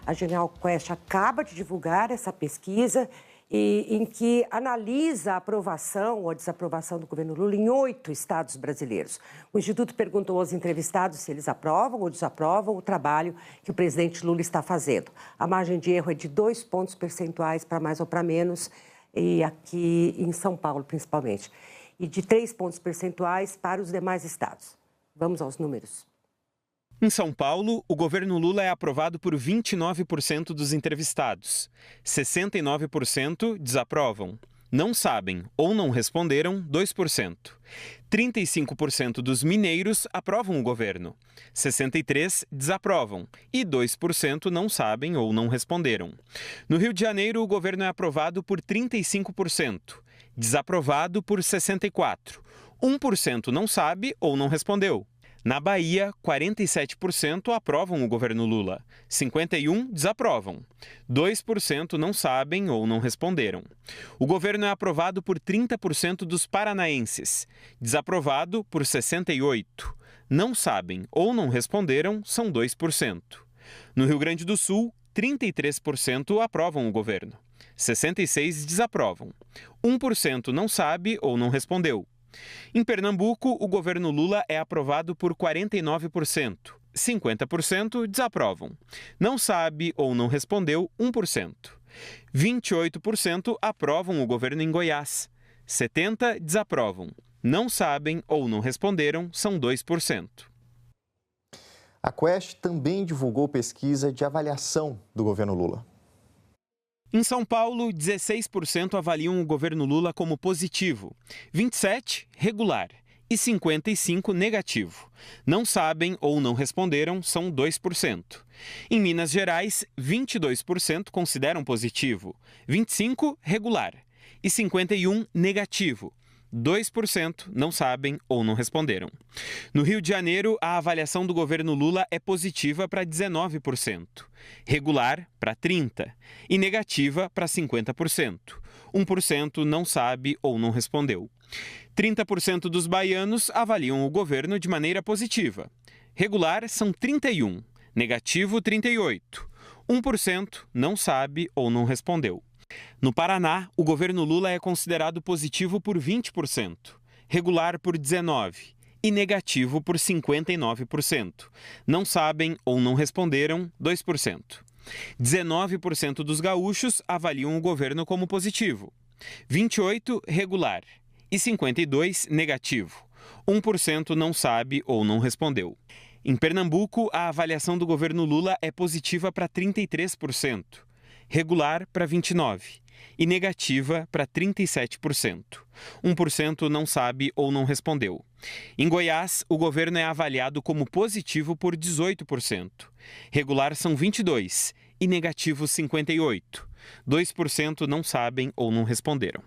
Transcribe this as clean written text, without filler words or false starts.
A Genial Quest acaba de divulgar essa pesquisa em que analisa a aprovação ou a desaprovação do governo Lula em 8 estados brasileiros. O Instituto perguntou aos entrevistados se eles aprovam ou desaprovam o trabalho que o presidente Lula está fazendo. A margem de erro é de 2 pontos percentuais para mais ou para menos, e aqui em São Paulo principalmente, e de 3 pontos percentuais para os demais estados. Vamos aos números. Em São Paulo, o governo Lula é aprovado por 29% dos entrevistados. 69% desaprovam. Não sabem ou não responderam, 2%. 35% dos mineiros aprovam o governo. 63% desaprovam. E 2% não sabem ou não responderam. No Rio de Janeiro, o governo é aprovado por 35%. Desaprovado por 64%. 1% não sabe ou não respondeu. Na Bahia, 47% aprovam o governo Lula, 51% desaprovam, 2% não sabem ou não responderam. O governo é aprovado por 30% dos paranaenses, desaprovado por 68%, não sabem ou não responderam são 2%. No Rio Grande do Sul, 33% aprovam o governo, 66% desaprovam, 1% não sabe ou não respondeu. Em Pernambuco, o governo Lula é aprovado por 49%, 50% desaprovam. Não sabe ou não respondeu, 1%. 28% aprovam o governo em Goiás, 70% desaprovam. Não sabem ou não responderam, são 2%. A Quest também divulgou pesquisa de avaliação do governo Lula. Em São Paulo, 16% avaliam o governo Lula como positivo, 27% regular e 55% negativo. Não sabem ou não responderam são 2%. Em Minas Gerais, 22% consideram positivo, 25% regular e 51% negativo. 2% não sabem ou não responderam. No Rio de Janeiro, a avaliação do governo Lula é positiva para 19%, regular para 30% e negativa para 50%. 1% não sabe ou não respondeu. 30% dos baianos avaliam o governo de maneira positiva. Regular são 31%, negativo 38%. 1% não sabe ou não respondeu. No Paraná, o governo Lula é considerado positivo por 20%, regular por 19% e negativo por 59%. Não sabem ou não responderam, 2%. 19% dos gaúchos avaliam o governo como positivo, 28% regular e 52% negativo. 1% não sabe ou não respondeu. Em Pernambuco, a avaliação do governo Lula é positiva para 33%. Regular para 29% e negativa para 37%. 1% não sabe ou não respondeu. Em Goiás, o governo é avaliado como positivo por 18%. Regular são 22% e negativo 58%. 2% não sabem ou não responderam.